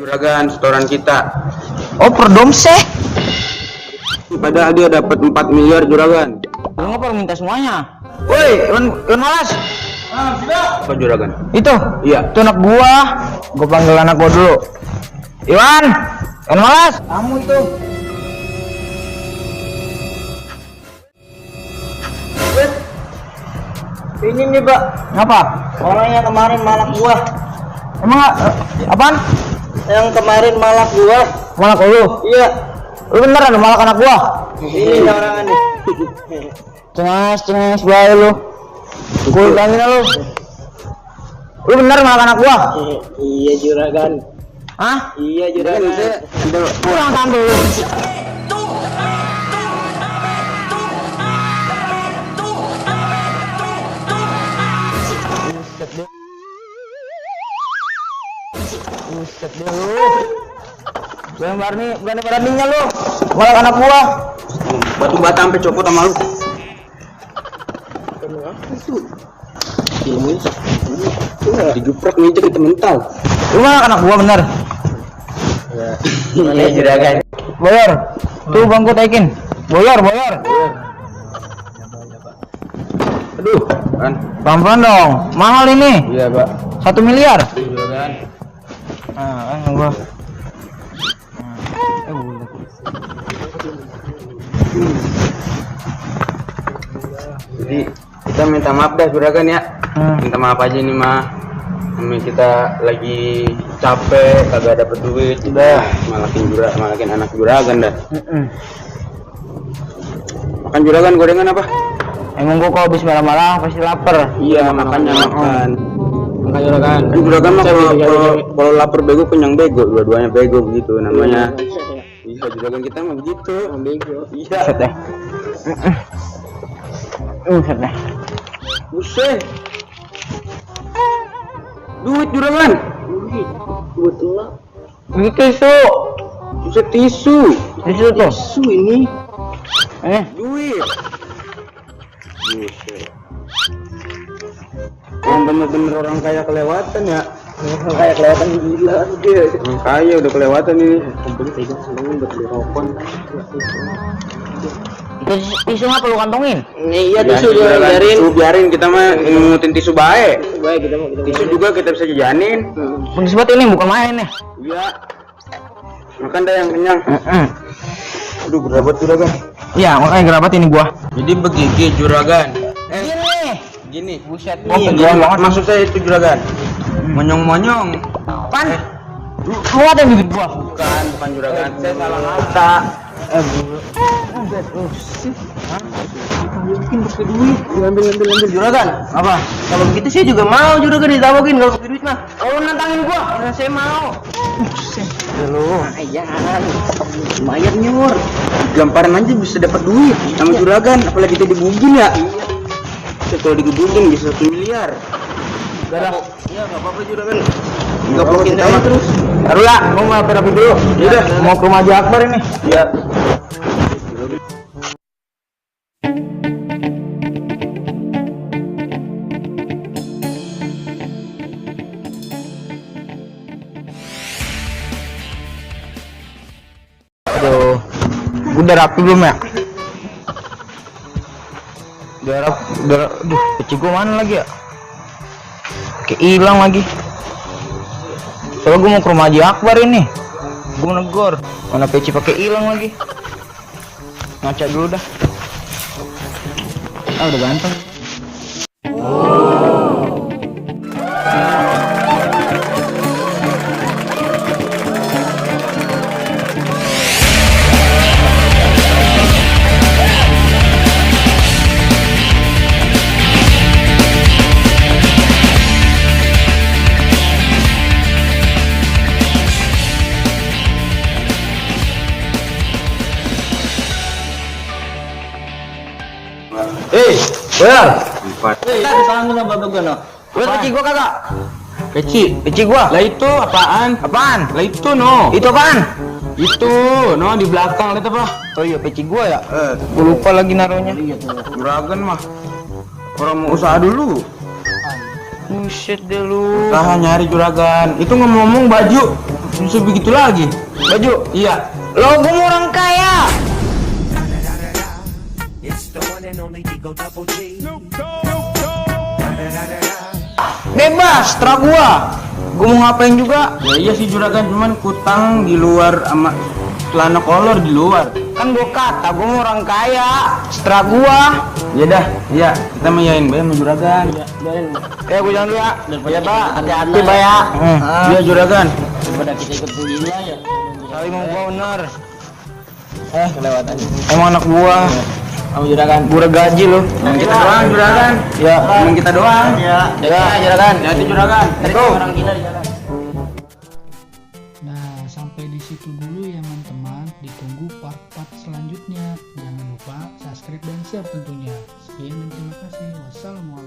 juragan setoran kita. Oh, per domseh. Padahal dia dapat 4 miliar juragan. Lu ngapa minta semuanya? Woi, Iwan Malas. Apa juragan? Itu? Iya. Itu anak gua. Gua panggil anak gua dulu. Iwan Malas. Kamu itu. Ini nih Pak, Ngapa? orangnya kemarin malak gua. Emang apaan? Yang kemarin malak gua. Malak lu? Iya, Lu beneran malak anak gua? ini orang nih. Cenges bae lu. Gua bilangin lu. Lu bener malak anak gua? Iya juragan. Hah? Iya juragan. Kurang tampil lu. Buset deh lu. Berani-beraninya lu. Malak anak gua. Batu bata sampai copot sama lu. Digeprek ngejek itu mental. Lu malak anak gua bener. Iya juragan. Boyor. Tuh bang gua taikin. Boyor. Aduh, kan. Pelan-pelan dong. Mahal ini. Iya, Pak. 1 miliar. Juragan. Nah, kan gua. Jadi kita minta maaf dah juragan ya. Minta maaf aja nih mah. Kami kita lagi capek, kagak dapet duit, udah malakin anak juragan dah. Makan juragan gorengan apa? Emang gua kalau habis marah-marah pasti lapar. Iya, makanya makan. Makan juragan. Kan juragan mah kalau lapar bego kenyang bego, dua-duanya bego begitu namanya. Iya, juragan kita mah begitu, bego. Iya. Set deh. Set deh. Buset. Duit juragan. Duit lah. Ini tisu. Buset tisu. Tisu tuh. Tisu ini. Duit. Buset. Yang bener-bener orang kaya kelewatan ya. Orang kayak kelihatan gila dia. Orang kaya udah kelewatan ini. Beli pegang seneng buat beli rokok. Tisu ngapa lu kantongin? Iya Ya, tisu juragan, biarin. tisu biarin kita mah ngutin tisu baik. Baik kita mau Tisu juga kita bisa jajanin. Pedes banget ini bukan main nih. Iya. Makan dah yang kenyang. Aduh, gerabat juragan. Iya, makanya gerabat ini gua. Jadi begigit juragan. Gini. Gini. Buset. Oh, penjual banget maksud saya itu juragan. Monyong-monyong. Pan. Lu ada yang gigit gua? Bukan juragan. Saya salah kata. Mungkin pakai duit. Ambil Juragan. Apa? Kalau begitu saya juga mau juragan ditawakin kalau pakai duit mah. Kalau nantangin gua, saya mau. Halo. Lumayan. Lumayan nyur. Gamparan aja bisa dapat duit sama juragan, apalagi kita dibugin ya. Kalau digebugin bisa 1 miliar. Darah. Iya, enggak apa-apa juragan. Enggak perlu kita mah terus. Taruh ya, gua mau terapi dulu. Yaudah. Mau ke rumah Haji Akbar ini. Iya. Aduh, udah rapi belum ya? Aduh, peci gua mana lagi ya? Kayak hilang lagi. Soalnya gua mau ke rumah Haji Akbar ini. Gua negor, mana peci pakai hilang lagi. Ngaca dulu dah. Udah ganteng. Boyar. 4. Tangan lu bapak gua no. Lihat peci gua kagak? Peci gua. Lah itu apaan? Apaan? Lah itu no. Itu apaan? Itu no di belakang lihat apa? Oh iya, peci gua ya. Gua lupa lagi naruhnya. Juragan mah orang mau usaha dulu. Buset deh lu. Usaha nyari juragan. Itu ngomong-ngomong baju Bisa begitu lagi. Baju? Iya. Lo gue mau orang kaya. Bebas, terserah gua. Gua mau ngapain juga. Ya iya sih juragan, cuman kutang di luar sama celana kolor di luar. Kan gua kata gua mau orang kaya. Setelah gua. Ya dah, iya kita mayain bayar sama juragan. Ya gua jalan dulu ya. Ya Pak, hati-hati Pak ya. Iya juragan. Daripada kita ikut gila ya. Kali mau gua bener. Kelewatan. Emang anak gua. Kamu juragan. Gua udah gaji lo. Emang kita doang juragan. Ya. Emang kita doang. Ya. Ya. Juragan. Ya itu juragan. Itu orang gila di jalan. Nah, sampai di situ dulu ya teman-teman. Ditunggu part-part selanjutnya. Jangan lupa subscribe dan share tentunya. Sekian dan terima kasih. Wassalamualaikum.